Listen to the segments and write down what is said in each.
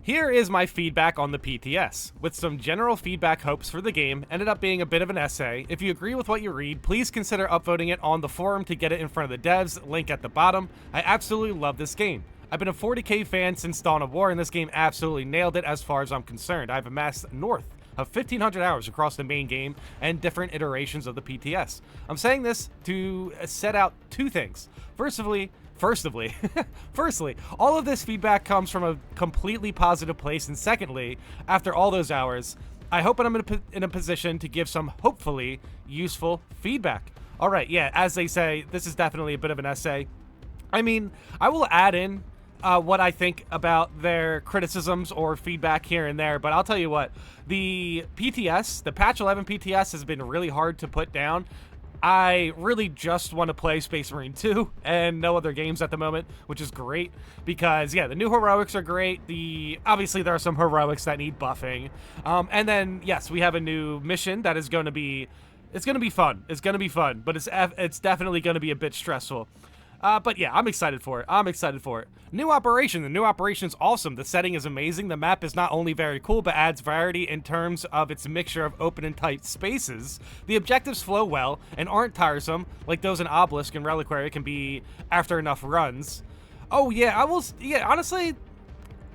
Here is my feedback on the PTS, with some general feedback hopes for the game. Ended up being a bit of an essay. If you agree with what you read, please consider upvoting it on the forum to get it in front of the devs, link at the bottom. I absolutely love this game. I've been a 40k fan since Dawn of War, and this game absolutely nailed it as far as I'm concerned. I've amassed north of 1,500 hours across the main game and different iterations of the PTS. I'm saying this to set out two things. Firstly, all of this feedback comes from a completely positive place, and secondly, after all those hours, I hope I'm in a position to give some hopefully useful feedback. All right, yeah, as they say, this is definitely a bit of an essay. I mean, I will add in what I think about their criticisms or feedback here and there, but I'll tell you what, the PTS, the patch 11 PTS has been really hard to put down. I really just want to play Space Marine 2 and no other games at the moment, which is great because, yeah, the new heroics are great. Obviously, there are some heroics that need buffing. And then, yes, we have a new mission that is going to be, it's going to be fun. It's going to be fun, but it's definitely going to be a bit stressful. But yeah, I'm excited for it. New operation. The new operation is awesome. The setting is amazing. The map is not only very cool, but adds variety in terms of its mixture of open and tight spaces. The objectives flow well and aren't tiresome, like those in Obelisk and Reliquary can be after enough runs. Oh yeah, honestly,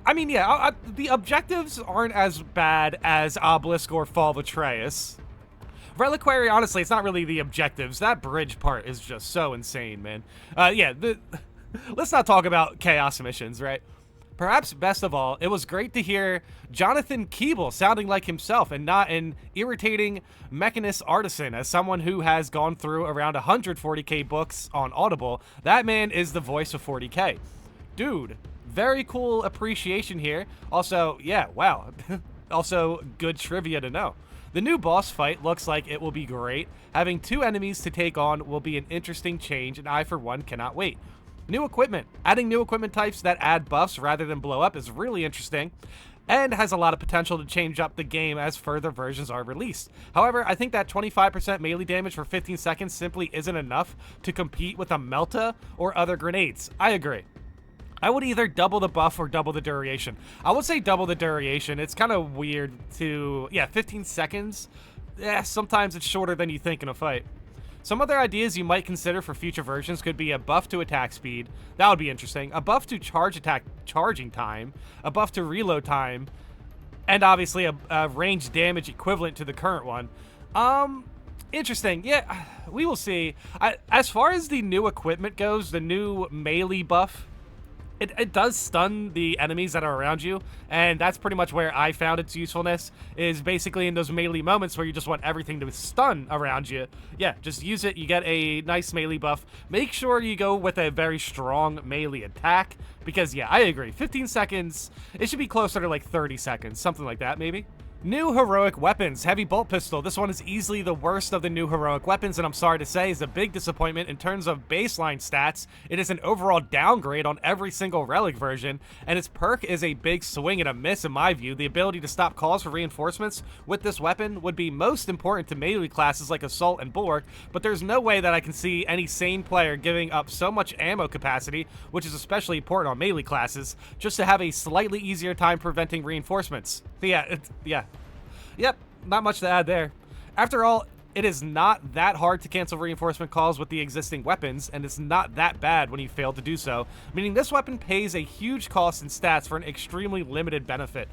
I mean, yeah, the objectives aren't as bad as Obelisk or Fall of Atreus. Reliquary, honestly, it's not really the objectives. That bridge part is just so insane, man. Let's not talk about chaos missions, right? Perhaps best of all, it was great to hear Jonathan Keeble sounding like himself and not an irritating mechanist artisan. As someone who has gone through around 140k books on Audible, that man is the voice of 40k. Dude, very cool appreciation here. Also, yeah, wow. Also, good trivia to know. The new boss fight looks like it will be great. Having two enemies to take on will be an interesting change, and I, for one, cannot wait. New equipment. Adding new equipment types that add buffs rather than blow up is really interesting, and has a lot of potential to change up the game as further versions are released. However, I think that 25% melee damage for 15 seconds simply isn't enough to compete with a Melta or other grenades. I agree. I would either double the buff or double the duration. I would say double the duration. It's kind of weird to, 15 seconds. Yeah, sometimes it's shorter than you think in a fight. Some other ideas you might consider for future versions could be a buff to attack speed. That would be interesting. A buff to charging time. A buff to reload time. And obviously a range damage equivalent to the current one. Interesting. Yeah, we will see. As far as the new equipment goes, the new melee buff, it does stun the enemies that are around you, and that's pretty much where I found its usefulness, is basically in those melee moments where you just want everything to stun around you. Yeah, just use it, you get a nice melee buff. Make sure you go with a very strong melee attack, because yeah, I agree, 15 seconds, it should be closer to like 30 seconds, something like that maybe. New heroic weapons. Heavy bolt pistol. This one is easily the worst of the new heroic weapons, and I'm sorry to say is a big disappointment in terms of baseline stats. It is an overall downgrade on every single relic version, and its perk is a big swing and a miss in my view. The ability to stop calls for reinforcements with this weapon would be most important to melee classes like Assault and Bulwark, but there's no way that I can see any sane player giving up so much ammo capacity, which is especially important on melee classes, just to have a slightly easier time preventing reinforcements. Yep, not much to add there. After all, it is not that hard to cancel reinforcement calls with the existing weapons, and it's not that bad when you fail to do so, meaning this weapon pays a huge cost in stats for an extremely limited benefit.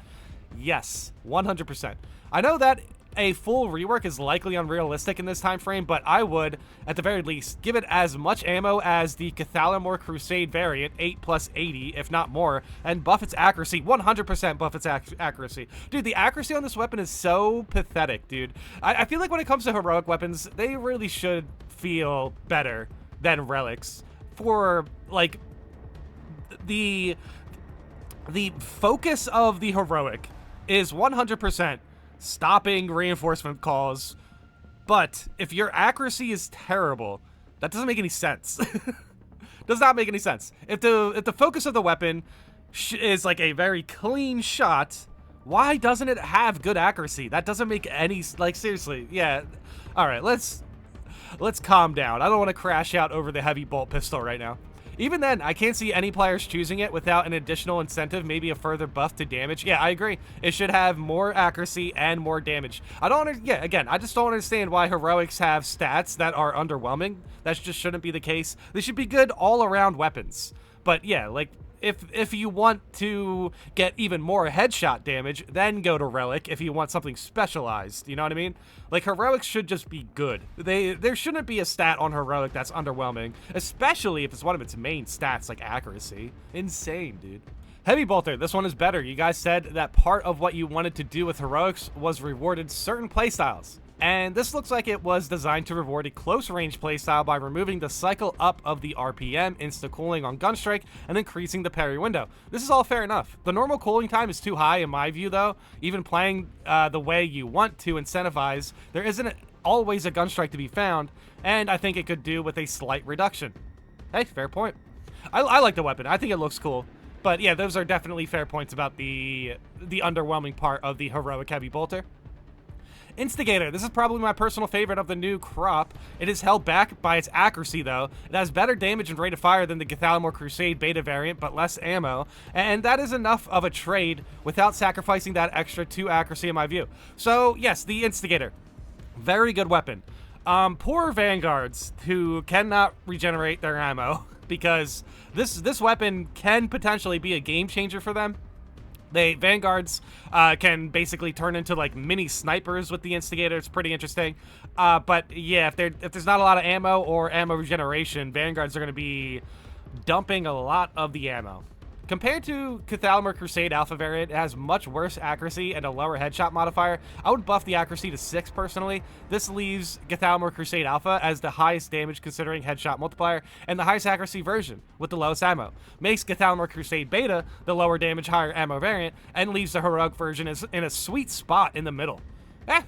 Yes, 100%. I know that a full rework is likely unrealistic in this time frame, but I would, at the very least, give it as much ammo as the Cathalamor Crusade variant, 8+80, if not more, and buff its accuracy, 100% buff its accuracy. Dude, the accuracy on this weapon is so pathetic, dude. I feel like when it comes to heroic weapons, they really should feel better than relics. For, like, the focus of the heroic is 100% stopping reinforcement calls, but if your accuracy is terrible, that doesn't make any sense. Does not make any sense. If the focus of the weapon is like a very clean shot, why doesn't it have good accuracy? That doesn't make any, like, seriously. Yeah. All right, let's calm down. I don't want to crash out over the heavy bolt pistol right now. Even then, I can't see any players choosing it without an additional incentive, maybe a further buff to damage. Yeah, I agree. It should have more accuracy and more damage. Again, I just don't understand why heroics have stats that are underwhelming. That just shouldn't be the case. They should be good all-around weapons. But yeah, like, if you want to get even more headshot damage, then go to Relic if you want something specialized. You know what I mean? Like, Heroics should just be good. There shouldn't be a stat on Heroic that's underwhelming, especially if it's one of its main stats, like accuracy. Insane, dude. Heavy Bolter, this one is better. You guys said that part of what you wanted to do with Heroics was rewarded certain playstyles. And this looks like it was designed to reward a close-range playstyle by removing the cycle up of the RPM, insta-cooling on Gunstrike, and increasing the parry window. This is all fair enough. The normal cooling time is too high in my view, though. Even playing the way you want to incentivize, there isn't always a Gunstrike to be found, and I think it could do with a slight reduction. Hey, fair point. I like the weapon. I think it looks cool. But yeah, those are definitely fair points about the underwhelming part of the Heroic Heavy Bolter. Instigator, this is probably my personal favorite of the new crop. It is held back by its accuracy, though. It has better damage and rate of fire than the Cathalamore Crusade beta variant, but less ammo, and that is enough of a trade without sacrificing that extra 2 accuracy in my view. So, yes, the Instigator. Very good weapon. Poor Vanguards who cannot regenerate their ammo, because this weapon can potentially be a game changer for them. Vanguards can basically turn into like mini snipers with the Instigator. It's pretty interesting. But yeah, if there's not a lot of ammo or ammo regeneration, Vanguards are going to be dumping a lot of the ammo. Compared to Cathalamore Crusade Alpha variant, it has much worse accuracy and a lower headshot modifier. I would buff the accuracy to 6 personally. This leaves Cathalamore Crusade Alpha as the highest damage considering headshot multiplier and the highest accuracy version with the lowest ammo. Makes Cathalamore Crusade Beta the lower damage, higher ammo variant, and leaves the heroic version in a sweet spot in the middle.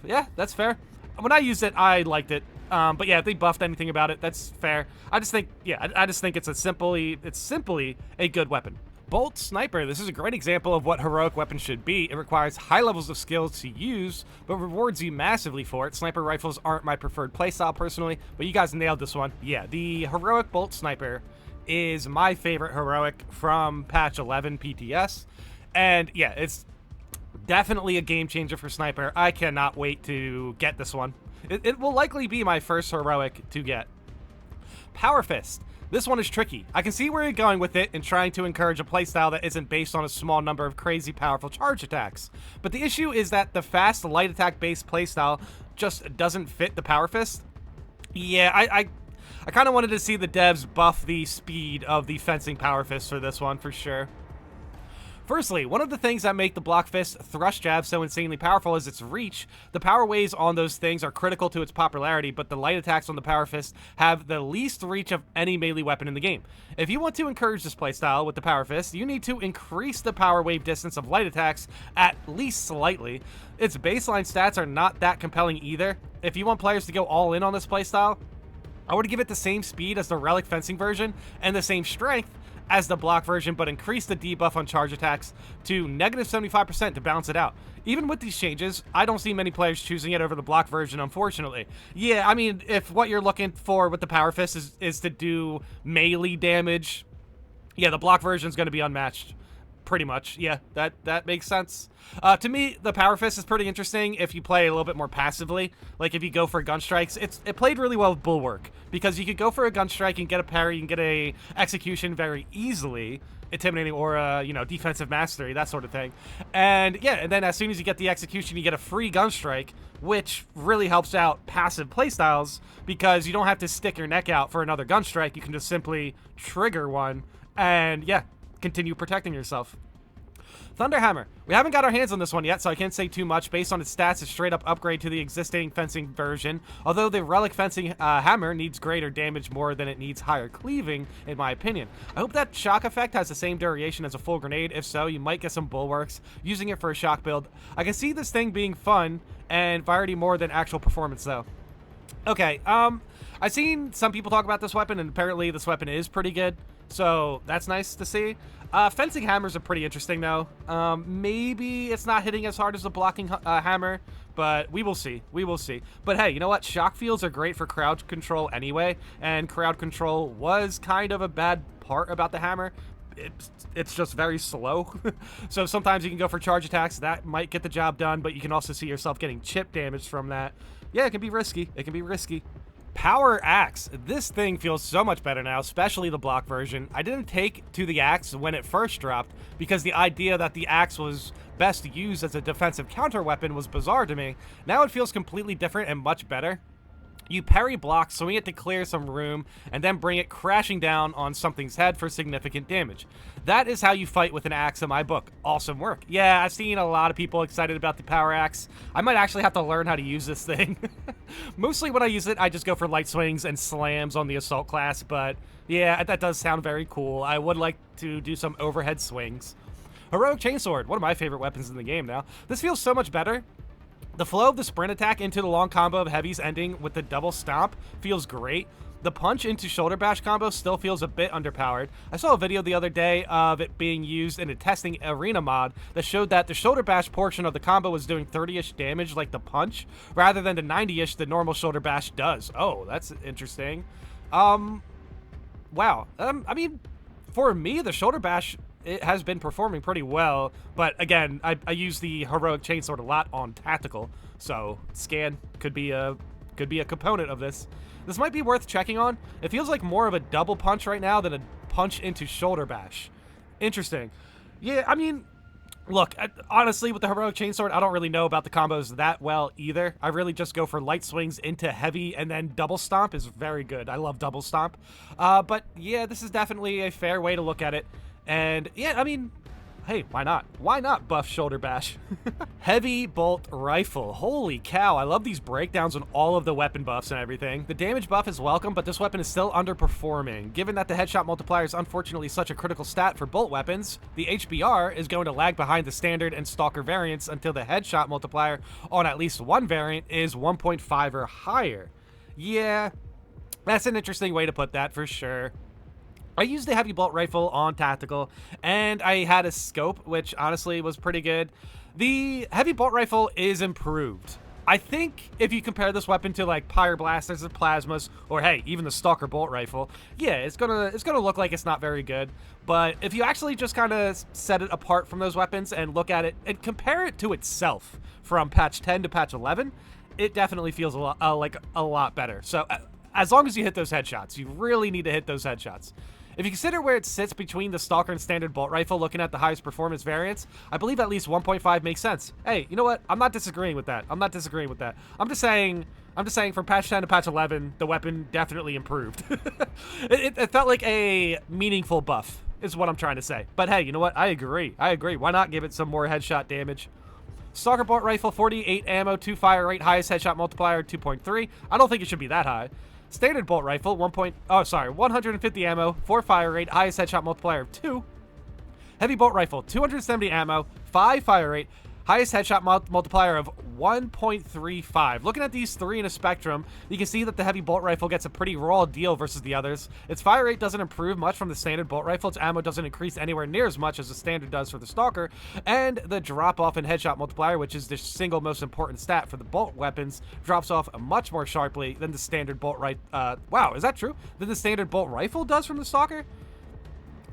Yeah, that's fair. When I used it, I liked it. But yeah, if they buffed anything about it, that's fair. I just think it's simply a good weapon. Bolt Sniper, this is a great example of what heroic weapons should be. It requires high levels of skills to use, but rewards you massively for it. Sniper rifles aren't my preferred playstyle personally, but you guys nailed this one. Yeah, the heroic Bolt Sniper is my favorite heroic from patch 11 PTS, and yeah, it's definitely a game changer for Sniper. I cannot wait to get this one. It will likely be my first heroic to get. Power Fist. This one is tricky. I can see where you're going with it in trying to encourage a playstyle that isn't based on a small number of crazy powerful charge attacks. But the issue is that the fast light attack based playstyle just doesn't fit the Power Fist. Yeah, I kind of wanted to see the devs buff the speed of the fencing Power Fist for this one for sure. Firstly, one of the things that make the Block Fist thrust jab so insanely powerful is its reach. The power waves on those things are critical to its popularity, but the light attacks on the Power Fist have the least reach of any melee weapon in the game. If you want to encourage this playstyle with the Power Fist, you need to increase the power wave distance of light attacks at least slightly. Its baseline stats are not that compelling either. If you want players to go all in on this playstyle, I would give it the same speed as the Relic fencing version and the same strength as the block version, but increase the debuff on charge attacks to negative 75% to balance it out. Even with these changes, I don't see many players choosing it over the block version, unfortunately. Yeah, I mean, if what you're looking for with the Power Fist is to do melee damage, yeah, the block version is going to be unmatched. Pretty much, yeah, that makes sense. To me, the Power Fist is pretty interesting if you play a little bit more passively. Like if you go for gun strikes, it played really well with Bulwark because you could go for a gun strike and get a parry and get a execution very easily, intimidating or defensive mastery, that sort of thing. And yeah, and then as soon as you get the execution, you get a free gun strike, which really helps out passive playstyles because you don't have to stick your neck out for another gun strike. You can just simply trigger one and yeah, continue protecting yourself. Thunderhammer. We haven't got our hands on this one yet, so I can't say too much. Based on its stats, it's straight up upgrade to the existing fencing version. Although the Relic fencing hammer needs greater damage more than it needs higher cleaving, in my opinion. I hope that shock effect has the same duration as a full grenade. If so, you might get some bulwarks using it for a shock build. I can see this thing being fun and variety more than actual performance, though. Okay, I've seen some people talk about this weapon, and apparently this weapon is pretty good. So that's nice to see. Fencing hammers are pretty interesting, though. Maybe it's not hitting as hard as the blocking hammer, but we will see. We will see. But hey, you know what? Shock fields are great for crowd control anyway, and crowd control was kind of a bad part about the hammer. It's just very slow. So sometimes you can go for charge attacks. That might get the job done, but you can also see yourself getting chip damage from that. Yeah, it can be risky. It can be risky. Power axe. This thing feels so much better now, especially the block version. I didn't take to the axe when it first dropped because the idea that the axe was best used as a defensive counter weapon was bizarre to me. Now it feels completely different and much better. You parry block, swing it to clear some room, and then bring it crashing down on something's head for significant damage. That is how you fight with an axe in my book. Awesome work. Yeah, I've seen a lot of people excited about the power axe. I might actually have to learn how to use this thing. Mostly when I use it, I just go for light swings and slams on the assault class, but yeah, that does sound very cool. I would like to do some overhead swings. Heroic Chainsword, one of my favorite weapons in the game now. This feels so much better. The flow of the sprint attack into the long combo of heavies ending with the double stomp feels great. The punch into shoulder bash combo still feels a bit underpowered. I saw a video the other day of it being used in a testing arena mod that showed that the shoulder bash portion of the combo was doing 30-ish damage like the punch, rather than the 90-ish the normal shoulder bash does. Oh, that's interesting. Wow. I mean, for me, the shoulder bash, it has been performing pretty well, but again, I use the heroic chainsword a lot on tactical, so scan could be a component of this. This might be worth checking on. It feels like more of a double punch right now than a punch into shoulder bash. Interesting. Yeah, I mean, look, honestly, with the heroic chainsword, I don't really know about the combos that well either. I really just go for light swings into heavy, and then double stomp is very good. I love double stomp. But yeah, this is definitely a fair way to look at it. And yeah, I mean, hey, why not? Why not buff shoulder bash? Heavy bolt rifle. Holy cow, I love these breakdowns on all of the weapon buffs and everything. The damage buff is welcome, but this weapon is still underperforming. Given that the headshot multiplier is unfortunately such a critical stat for bolt weapons, the HBR is going to lag behind the standard and stalker variants until the headshot multiplier on at least one variant is 1.5 or higher. Yeah, that's an interesting way to put that for sure. I used the heavy bolt rifle on tactical, and I had a scope, which honestly was pretty good. The heavy bolt rifle is improved. I think if you compare this weapon to like pyre blasters and plasmas, or hey, even the stalker bolt rifle, yeah, it's gonna look like it's not very good. But if you actually just kind of set it apart from those weapons and look at it and compare it to itself from patch 10 to patch 11, it definitely feels a lot better. So as long as you hit those headshots, you really need to hit those headshots. If you consider where it sits between the Stalker and Standard Bolt Rifle, looking at the highest performance variants, I believe at least 1.5 makes sense. Hey, you know what? I'm not disagreeing with that. I'm just saying from patch 10 to patch 11, the weapon definitely improved. it felt like a meaningful buff, is what I'm trying to say. But hey, you know what? I agree. Why not give it some more headshot damage? Stalker Bolt Rifle, 48 ammo, 2 fire rate, highest headshot multiplier, 2.3. I don't think it should be that high. Standard Bolt Rifle, 150 ammo, 4 fire rate, highest headshot multiplier of 2. Heavy Bolt Rifle, 270 ammo, 5 fire rate, highest headshot multiplier of 1.35. Looking at these three in a spectrum, you can see that the Heavy Bolt Rifle gets a pretty raw deal versus the others. Its fire rate doesn't improve much from the Standard Bolt Rifle, its ammo doesn't increase anywhere near as much as the Standard does for the Stalker, and the drop-off in headshot multiplier, which is the single most important stat for the Bolt weapons, drops off much more sharply than the Standard Bolt Rifle. Wow, is that true? Than the Standard Bolt Rifle does from the Stalker?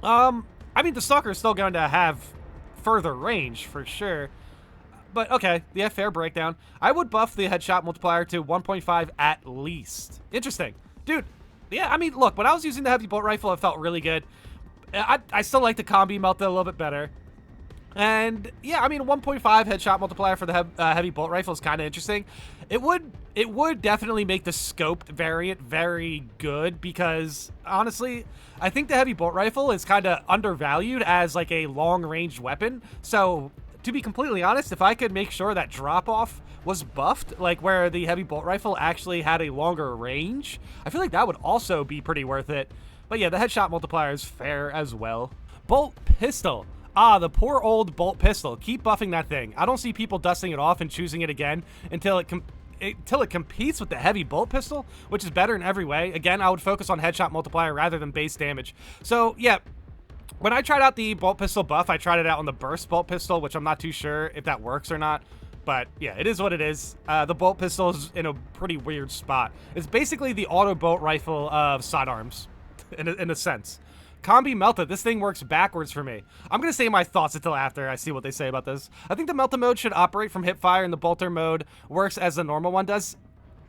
I mean, the Stalker is still going to have further range, for sure. But okay, yeah, fair breakdown. I would buff the headshot multiplier to 1.5 at least. Interesting. Dude, yeah, I mean, look, when I was using the heavy bolt rifle, it felt really good. I still like the Combi-melta a little bit better. And yeah, I mean, 1.5 headshot multiplier for the heavy bolt rifle is kind of interesting. It would definitely make the scoped variant very good because honestly, I think the heavy bolt rifle is kind of undervalued as like a long-range weapon. So to be completely honest, if I could make sure that drop-off was buffed, like where the heavy bolt rifle actually had a longer range, I feel like that would also be pretty worth it. But yeah, the headshot multiplier is fair as well. Bolt pistol. Ah, the poor old bolt pistol. Keep buffing that thing. I don't see people dusting it off and choosing it again until it competes with the heavy bolt pistol, which is better in every way. Again, I would focus on headshot multiplier rather than base damage. So yeah, When I tried out the bolt pistol buff, I tried it out on the burst bolt pistol, which I'm not too sure if that works or not. But yeah, it is what it is. The bolt pistol is in a pretty weird spot. It's basically the auto bolt rifle of sidearms, in a sense. Combi-melta, this thing works backwards for me. I'm going to say my thoughts until after I see what they say about this. I think the melta mode should operate from hipfire and the bolter mode works as the normal one does.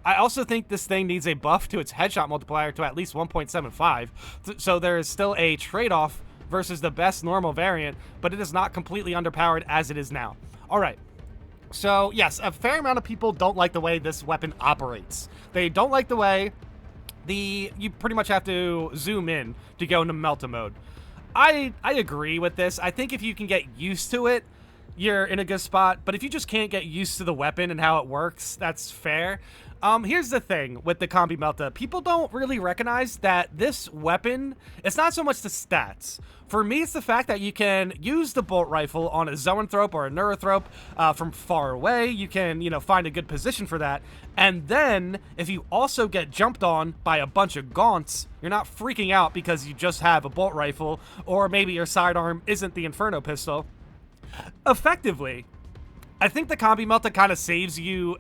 I also think this thing needs a buff to its headshot multiplier to at least 1.75. So there is still a trade-off versus the best normal variant, but it is not completely underpowered as it is now. All right. So, yes, a fair amount of people don't like the way this weapon operates. They don't like the way you pretty much have to zoom in to go into melta mode. I agree with this. I think if you can get used to it, you're in a good spot. But if you just can't get used to the weapon and how it works, that's fair. Here's the thing with the Combi-melta. People don't really recognize that this weapon, it's not so much the stats. For me, it's the fact that you can use the bolt rifle on a zoanthrope or a neurothrope from far away. You can, find a good position for that. And then, if you also get jumped on by a bunch of gaunts, you're not freaking out because you just have a bolt rifle, or maybe your sidearm isn't the Inferno pistol. Effectively, I think the Combi-melta kind of saves you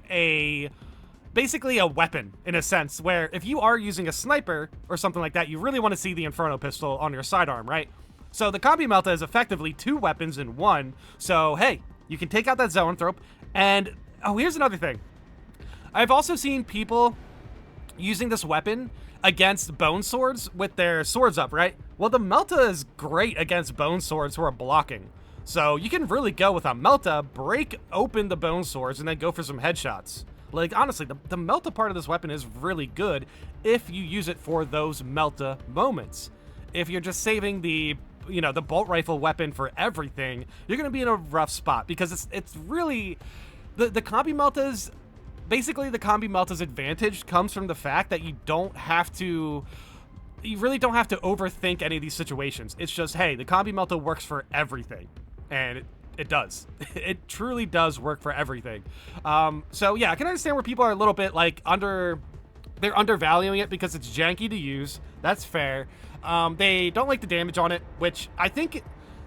basically a weapon, in a sense, where if you are using a sniper or something like that, you really want to see the Inferno pistol on your sidearm, right? So the Combi-melta is effectively 2 weapons in one. So, hey, you can take out that zoanthrope. And, here's another thing. I've also seen people using this weapon against bone swords with their swords up, right? Well, the melta is great against bone swords who are blocking. So you can really go with a melta, break open the bone swords, and then go for some headshots. Like, honestly, the melta part of this weapon is really good if you use it for those melta moments. If you're just saving the bolt rifle weapon for everything, you're going to be in a rough spot because it's really... The Combi-melta's... Basically, the Combi-melta's advantage comes from the fact that you really don't have to overthink any of these situations. It's just, hey, the Combi-melta works for everything. And it does. It truly does work for everything. So yeah, I can understand where people are a little bit they're undervaluing it because it's janky to use. That's fair. They don't like the damage on it, which I think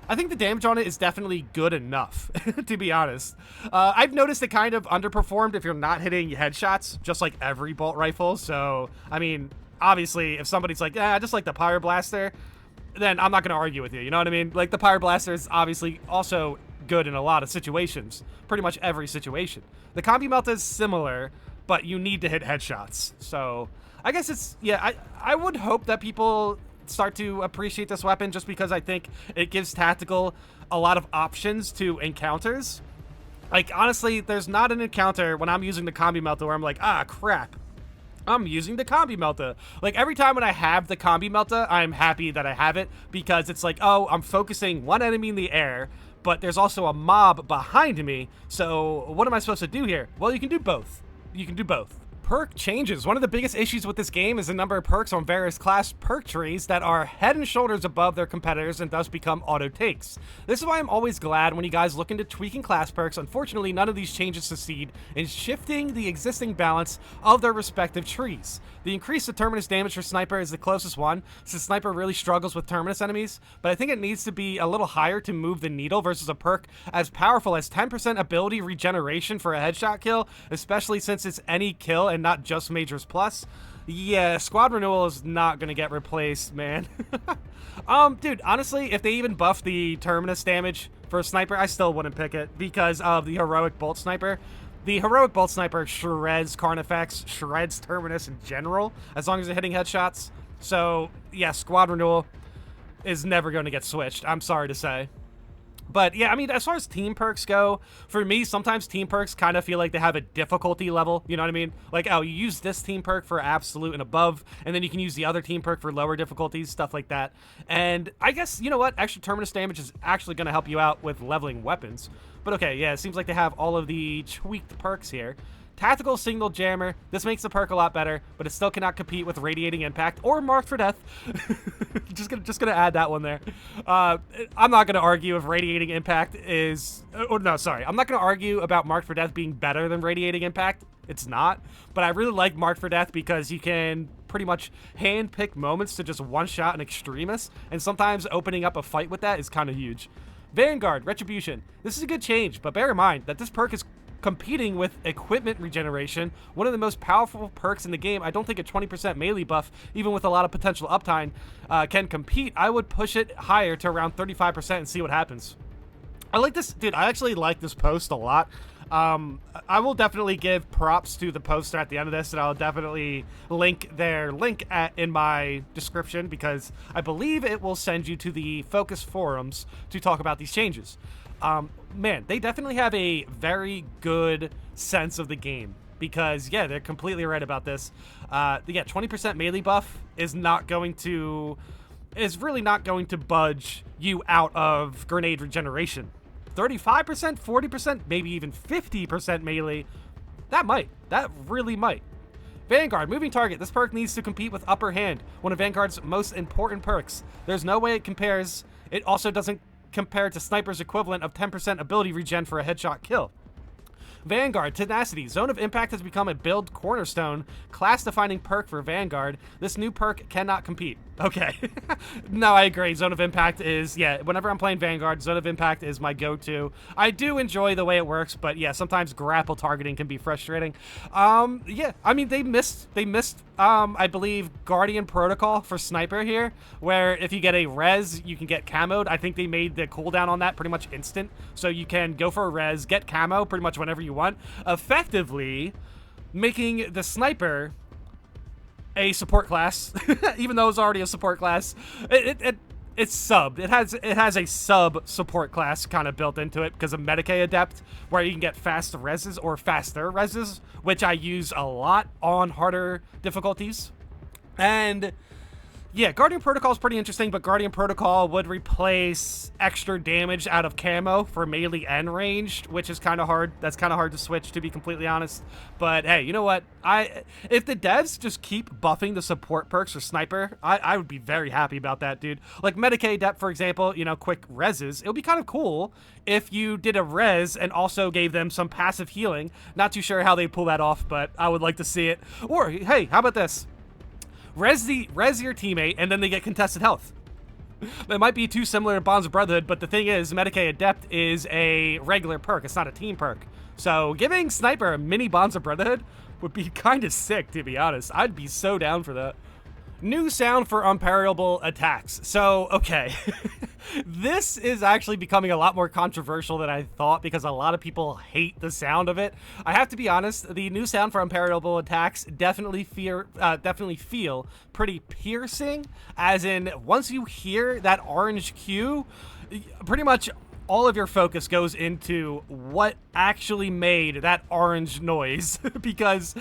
the damage on it is definitely good enough, to be honest. I've noticed it kind of underperformed if you're not hitting headshots, just like every bolt rifle. So, I mean, obviously, if somebody's like, I just like the Pyro Blaster, then I'm not going to argue with you. You know what I mean? Like, the Pyro Blaster is obviously also good in a lot of situations. Pretty much every situation. The Combi-melta is similar, but you need to hit headshots. So, I guess it's... Yeah, I would hope that people start to appreciate this weapon just because I think it gives Tactical a lot of options to encounters. Like, honestly, there's not an encounter when I'm using the Combi-melta where I'm like, crap, I'm using the Combi-melta. Like, every time when I have the Combi-melta, I'm happy that I have it because it's like, I'm focusing one enemy in the air, but there's also a mob behind me. So what am I supposed to do here? Well, you can do both. You can do both. Perk changes. One of the biggest issues with this game is the number of perks on various class perk trees that are head and shoulders above their competitors and thus become auto takes. This is why I'm always glad when you guys look into tweaking class perks. Unfortunately, none of these changes succeed in shifting the existing balance of their respective trees. The increased Terminus damage for Sniper is the closest one, since Sniper really struggles with Terminus enemies, but I think it needs to be a little higher to move the needle versus a perk as powerful as 10% ability regeneration for a headshot kill, especially since it's any kill and not just Majors Plus. Yeah, Squad Renewal is not going to get replaced, man. Dude, honestly, if they even buff the Terminus damage for a Sniper, I still wouldn't pick it because of the Heroic Bolt Sniper. The Heroic Bolt Sniper shreds Carnifex, shreds Terminus in general, as long as they're hitting headshots. So, yeah, Squad Renewal is never going to get switched, I'm sorry to say. But yeah, I mean, as far as team perks go, for me, sometimes team perks kind of feel like they have a difficulty level, you know what I mean? Like, you use this team perk for absolute and above, and then you can use the other team perk for lower difficulties, stuff like that. And I guess, you know what? Extra Terminus damage is actually going to help you out with leveling weapons. But okay, yeah, it seems like they have all of the tweaked perks here. Tactical Signal Jammer. This makes the perk a lot better, but it still cannot compete with Radiating Impact or Marked for Death. just gonna add that one there. I'm not gonna argue if Radiating Impact is... I'm not gonna argue about Marked for Death being better than Radiating Impact. It's not. But I really like Marked for Death because you can pretty much hand-picked moments to just one-shot an extremist, and sometimes opening up a fight with that is kind of huge. Vanguard, Retribution. This is a good change, but bear in mind that this perk is competing with equipment regeneration, one of the most powerful perks in the game. I don't think a 20% melee buff, even with a lot of potential uptime, can compete. I would push it higher to around 35% and see what happens. I like this, dude. I actually like this post a lot. I will definitely give props to the poster at the end of this, and I'll definitely link their link in my description, because I believe it will send you to the Focus forums to talk about these changes. Man, they definitely have a very good sense of the game, because, yeah, they're completely right about this. Yeah, 20% melee buff is really not going to budge you out of grenade regeneration. 35%, 40%, maybe even 50% melee, that really might. Vanguard, moving target. This perk needs to compete with Upper Hand, one of Vanguard's most important perks. There's no way it compares. It also doesn't compare to Sniper's equivalent of 10% ability regen for a headshot kill. Vanguard, Tenacity. Zone of Impact has become a build cornerstone, class-defining perk for Vanguard. This new perk cannot compete. Okay. No, I agree. Zone of Impact is, yeah, whenever I'm playing Vanguard, Zone of Impact is my go-to. I do enjoy the way it works, but yeah, sometimes grapple targeting can be frustrating. Yeah, I mean, they missed, I believe, Guardian Protocol for Sniper here, where if you get a res, you can get camoed. I think they made the cooldown on that pretty much instant, so you can go for a res, get camo pretty much whenever you want, effectively making the Sniper a support class, even though it's already a support class. It's subbed. It has a sub support class kind of built into it because of Medicae Adept, where you can get fast reses or faster reses, which I use a lot on harder difficulties. And yeah, Guardian Protocol is pretty interesting, but Guardian Protocol would replace extra damage out of camo for melee and ranged, which is kind of hard. That's kind of hard to switch, to be completely honest. But hey, you know what? If the devs just keep buffing the support perks for Sniper, I would be very happy about that, dude. Like Medicae Adept, for example, you know, quick reses. It would be kind of cool if you did a res and also gave them some passive healing. Not too sure how they pull that off, but I would like to see it. Or, hey, how about this? Res your teammate, and then they get contested health. It might be too similar to Bonds of Brotherhood, but the thing is, Medicae Adept is a regular perk. It's not a team perk. So giving Sniper a mini Bonds of Brotherhood would be kind of sick, to be honest. I'd be so down for that. New sound for unparallelable attacks. So, okay. This is actually becoming a lot more controversial than I thought, because a lot of people hate the sound of it. I have to be honest, the new sound for unparallelable attacks definitely feel pretty piercing, as in, once you hear that orange cue, pretty much all of your focus goes into what actually made that orange noise, because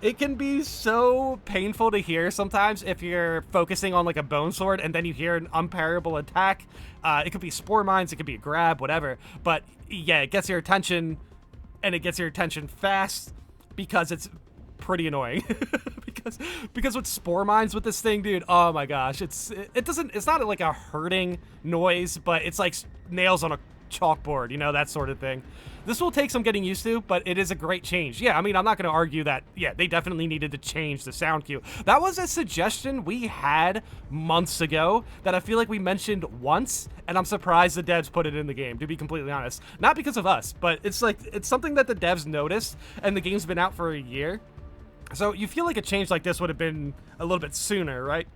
it can be so painful to hear sometimes if you're focusing on like a bone sword and then you hear an unparallelable attack. It could be spore mines, it could be a grab, whatever, but yeah, it gets your attention, and it gets your attention fast because it's pretty annoying. because with spore mines with this thing, dude, oh my gosh, it's not like a hurting noise, but it's like nails on a chalkboard, you know, that sort of thing. This will take some getting used to, but it is a great change. Yeah, I mean, I'm not going to argue that, yeah, they definitely needed to change the sound cue. That was a suggestion we had months ago that I feel like we mentioned once, and I'm surprised the devs put it in the game, to be completely honest. Not because of us, but it's something that the devs noticed, and the game's been out for a year. So you feel like a change like this would have been a little bit sooner, right?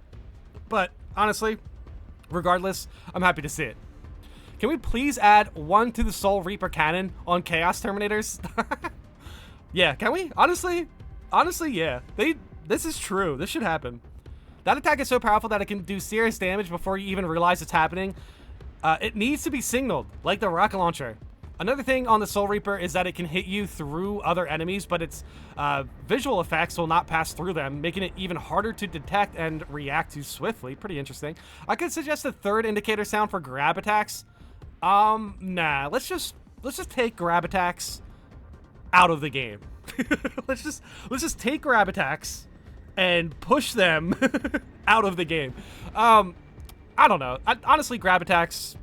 But honestly, regardless, I'm happy to see it. Can we please add 1 to the Soul Reaper cannon on Chaos Terminators? Yeah, can we? Honestly, yeah. This is true. This should happen. That attack is so powerful that it can do serious damage before you even realize it's happening. It needs to be signaled, like the rocket launcher. Another thing on the Soul Reaper is that it can hit you through other enemies, but its visual effects will not pass through them, making it even harder to detect and react to swiftly. Pretty interesting. I could suggest a third indicator sound for grab attacks. Nah, let's just take grab attacks out of the game. let's just take grab attacks and push them out of the game. I don't know. Honestly, grab attacks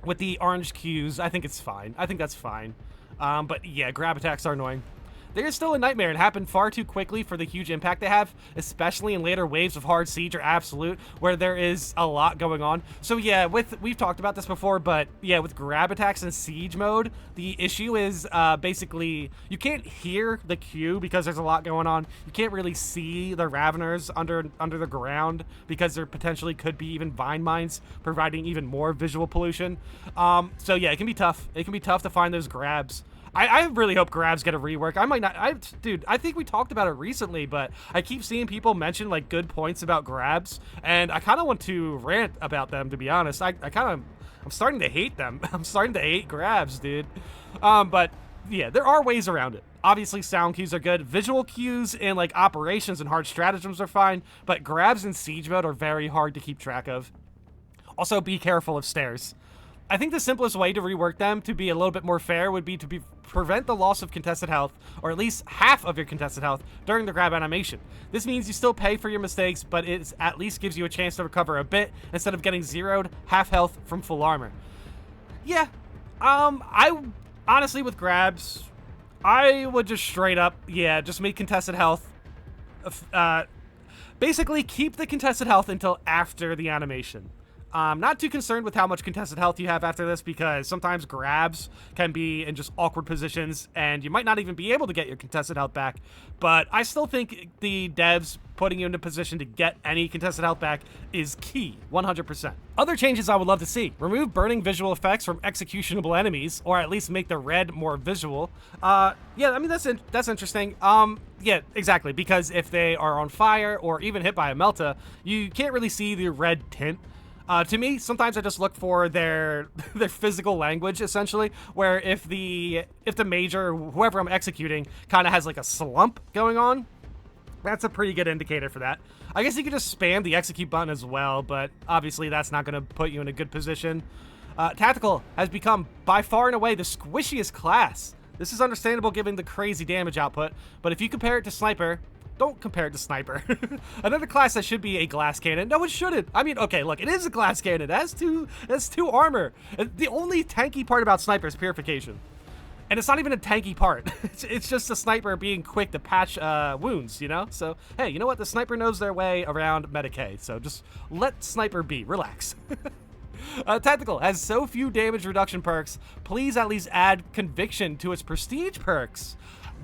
with the orange cues, I think it's fine. I think that's fine. But yeah, grab attacks are annoying. they're still a nightmare and happen far too quickly for the huge impact they have, especially in later waves of hard siege or absolute, where there is a lot going on. So yeah, we've talked about this before, but yeah, with grab attacks in siege mode, the issue is basically you can't hear the queue because there's a lot going on. You can't really see the Raveners under the ground because there potentially could be even vine mines providing even more visual pollution. So yeah, it can be tough. It can be tough to find those grabs. I really hope grabs get a rework. I might not. Dude, I think we talked about it recently, but I keep seeing people mention like good points about grabs, and I kind of want to rant about them. To be honest, I'm starting to hate them. I'm starting to hate grabs, dude. But yeah, there are ways around it. Obviously, sound cues are good. Visual cues and like operations and hard stratagems are fine, but grabs in siege mode are very hard to keep track of. Also, be careful of stairs. I think the simplest way to rework them to be a little bit more fair would be to prevent the loss of contested health, or at least half of your contested health, during the grab animation. This means you still pay for your mistakes, but it at least gives you a chance to recover a bit instead of getting zeroed half health from full armor. Yeah, I honestly, with grabs, I would just straight up, yeah, just make contested health, basically keep the contested health until after the animation. Not too concerned with how much contested health you have after this, because sometimes grabs can be in just awkward positions and you might not even be able to get your contested health back. But I still think the devs putting you in a position to get any contested health back is key, 100%. Other changes I would love to see: remove burning visual effects from executionable enemies, or at least make the red more visual. Yeah, I mean, that's interesting. Yeah, exactly, because if they are on fire or even hit by a melta, you can't really see the red tint. To me, sometimes I just look for their physical language, essentially, where if the major, whoever I'm executing, kind of has like a slump going on, that's a pretty good indicator for that. I guess you could just spam the execute button as well, but obviously that's not going to put you in a good position. Tactical has become by far and away the squishiest class. This is understandable given the crazy damage output, but if you compare it to Sniper, don't compare it to Sniper. Another class that should be a glass cannon. No, it shouldn't. I mean, okay, look, it is a glass cannon. It has two armor. The only tanky part about Sniper is purification. And it's not even a tanky part. It's just a Sniper being quick to patch wounds, you know? So, hey, you know what? The Sniper knows their way around Medicaid. So just let Sniper be. Relax. Tactical has so few damage reduction perks. Please at least add Conviction to its prestige perks.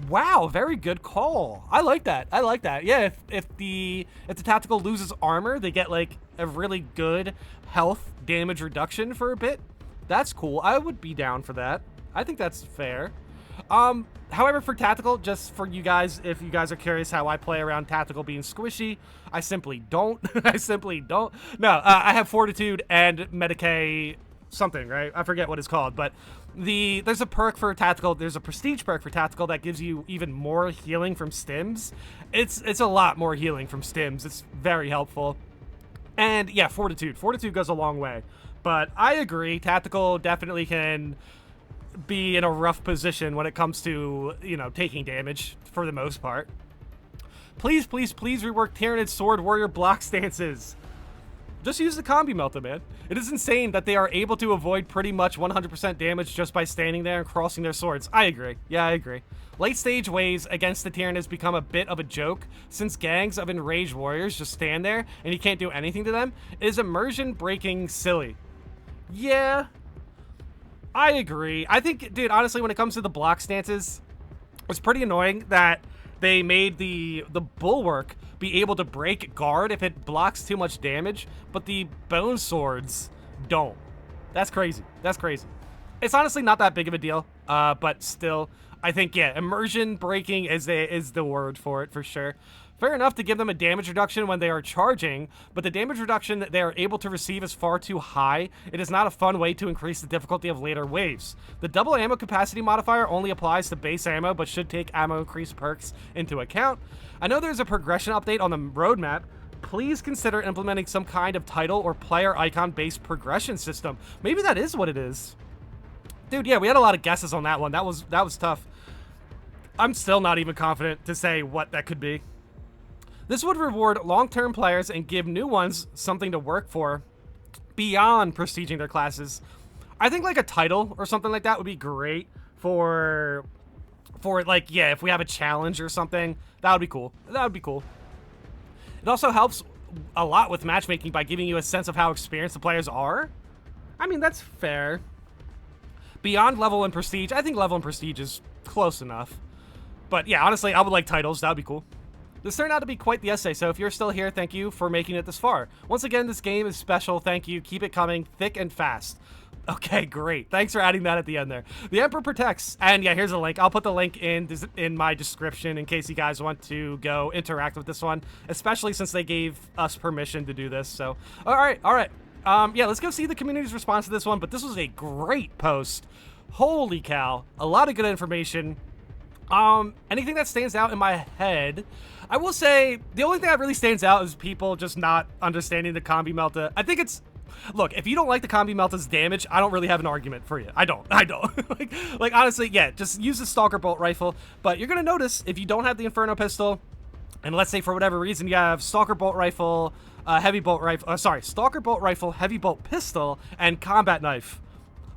Wow, very good call. I like that. I like that. Yeah, if the tactical loses armor, they get like a really good health damage reduction for a bit. That's cool. I would be down for that. I think that's fair. However, for tactical, just for you guys, if you guys are curious how I play around tactical being squishy, I simply don't. I simply don't. No, I have Fortitude and Medicaid something, right? I forget what it's called, but there's a perk for tactical. There's a prestige perk for tactical that gives you even more healing from stims. It's a lot more healing from stims. It's very helpful. And yeah, Fortitude goes a long way. But I agree, tactical definitely can be in a rough position when it comes to, you know, taking damage for the most part. Please, please, please rework Tyranid Sword Warrior block stances. Just use the Combi-melta, man. It is insane that they are able to avoid pretty much 100% damage just by standing there and crossing their swords. I agree. Yeah, I agree. Late stage waves against the Tyranids become a bit of a joke, since gangs of enraged warriors just stand there and you can't do anything to them. It is immersion breaking silly. Yeah, I agree. I think, dude, honestly, when it comes to the block stances, it's pretty annoying that they made the bulwark be able to break guard if it blocks too much damage, but the bone swords don't. That's crazy. That's crazy. It's honestly not that big of a deal, but still, I think, yeah, immersion breaking is the word for it, for sure. Fair enough to give them a damage reduction when they are charging, but the damage reduction that they are able to receive is far too high. It is not a fun way to increase the difficulty of later waves. The double ammo capacity modifier only applies to base ammo, but should take ammo increase perks into account. I know there's a progression update on the roadmap. Please consider implementing some kind of title or player icon-based progression system. Maybe that is what it is. Dude, yeah, we had a lot of guesses on that one. That was tough. I'm still not even confident to say what that could be. This would reward long-term players and give new ones something to work for beyond prestiging their classes. I think like a title or something like that would be great for for like, yeah, if we have a challenge or something, that would be cool. That would be cool. It also helps a lot with matchmaking by giving you a sense of how experienced the players are. I mean, that's fair. Beyond level and prestige, I think level and prestige is close enough. But yeah, honestly, I would like titles. That would be cool. This turned out to be quite the essay, so if you're still here, thank you for making it this far. Once again, this game is special. Thank you. Keep it coming thick and fast. Okay, great. Thanks for adding that at the end there. The Emperor protects. And yeah, here's a link. I'll put the link in my description in case you guys want to go interact with this one, especially since they gave us permission to do this. So, all right. Yeah, let's go see the community's response to this one, but this was a great post. Holy cow. A lot of good information. Anything that stands out in my head, I will say the only thing that really stands out is people just not understanding the Combi-melta. I think it's, look, if you don't like the Combi-melta's damage, I don't really have an argument for you. I don't. like honestly, yeah, just use the Stalker Bolt Rifle. But you're gonna notice if you don't have the Inferno Pistol, and let's say for whatever reason you have Stalker Bolt Rifle, Heavy Bolt Rifle, Stalker Bolt Rifle, Heavy Bolt Pistol, and Combat Knife.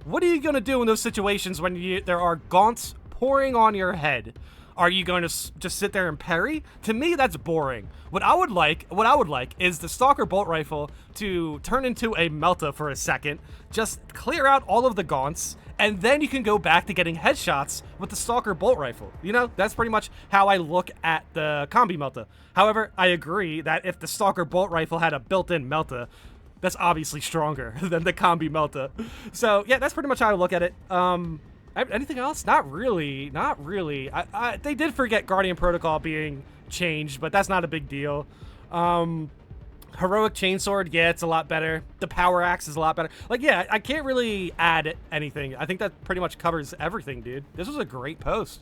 What are you gonna do in those situations when there are gaunts pouring on your head? Are you going to just sit there and parry? To me, that's boring. What I would like is the Stalker Bolt Rifle to turn into a Melta for a second, just clear out all of the gaunts, and then you can go back to getting headshots with the Stalker Bolt Rifle. You know, that's pretty much how I look at the Combi-melta. However, I agree that if the Stalker Bolt Rifle had a built-in Melta, that's obviously stronger than the Combi-melta. So yeah, that's pretty much how I look at it. Anything else? Not really. They did forget Guardian Protocol being changed, but that's not a big deal. Heroic Chainsword, yeah, it's a lot better. The Power Axe is a lot better. Like, yeah, I can't really add anything. I think that pretty much covers everything, dude. This was a great post.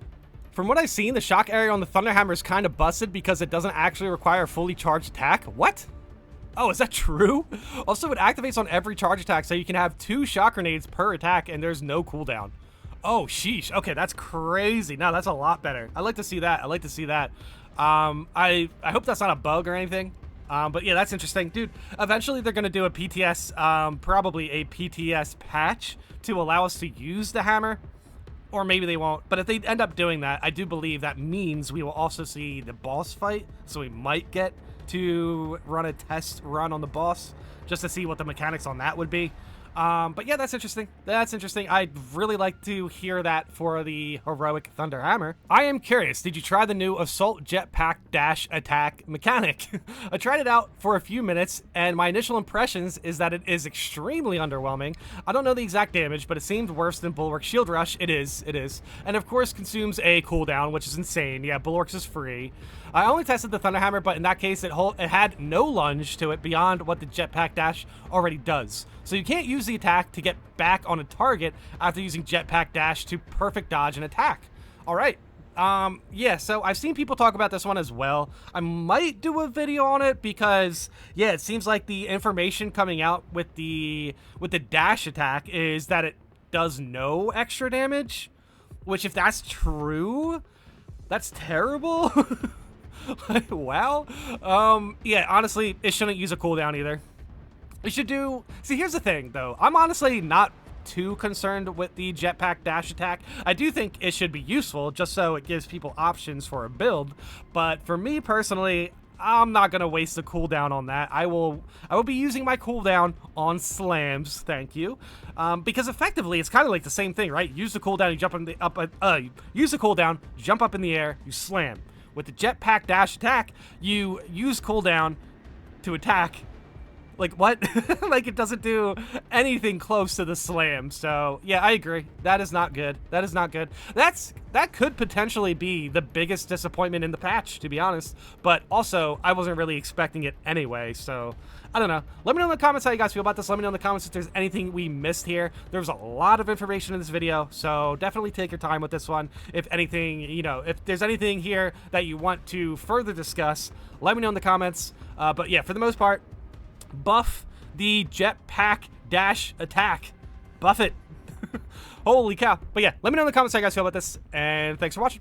From what I've seen, the shock area on the Thunderhammer is kind of busted because it doesn't actually require a fully charged attack. What? Oh, is that true? Also, it activates on every charge attack, so you can have 2 shock grenades per attack, and there's no cooldown. Oh, sheesh. Okay, that's crazy. No, that's a lot better. I'd like to see that. I hope that's not a bug or anything. But yeah, that's interesting. Dude, eventually they're going to do a PTS, probably a PTS patch to allow us to use the hammer. Or maybe they won't. But if they end up doing that, I do believe that means we will also see the boss fight. So we might get to run a test run on the boss just to see what the mechanics on that would be. But yeah, that's interesting. I'd really like to hear that for the Heroic Thunderhammer. I am curious, did you try the new Assault Jetpack Dash Attack mechanic? I tried it out for a few minutes, and my initial impressions is that it is extremely underwhelming. I don't know the exact damage, but it seemed worse than Bulwark Shield Rush. It is. And of course consumes a cooldown, which is insane. Yeah, Bulwarks is free. I only tested the Thunderhammer, but in that case, it had no lunge to it beyond what the Jetpack Dash already does. So you can't use the attack to get back on a target after using Jetpack Dash to perfect dodge an attack. All right. Yeah, so I've seen people talk about this one as well. I might do a video on it because, yeah, it seems like the information coming out with the dash attack is that it does no extra damage, which if that's true, that's terrible. Like, wow. Yeah, honestly, it shouldn't use a cooldown either. It should do... See, here's the thing, though. I'm honestly not too concerned with the Jetpack Dash attack. I do think it should be useful, just so it gives people options for a build. But for me, personally, I'm not going to waste a cooldown on that. I will be using my cooldown on slams, thank you. Because effectively, it's kind of like the same thing, right? Use the cooldown, you jump in the... use the cooldown, jump up in the air, you slam. With the Jetpack Dash attack, you use cooldown to attack. Like, what? Like, it doesn't do anything close to the slam. So, yeah, I agree. That is not good. That could potentially be the biggest disappointment in the patch, to be honest. But also, I wasn't really expecting it anyway, so... I don't know. Let me know in the comments how you guys feel about this. Let me know in the comments if there's anything we missed here. There's a lot of information in this video, so definitely take your time with this one. If anything, you know, if there's anything here that you want to further discuss, let me know in the comments. But yeah, for the most part, buff the Jetpack Dash attack. Buff it. Holy cow. But yeah, let me know in the comments how you guys feel about this, and thanks for watching.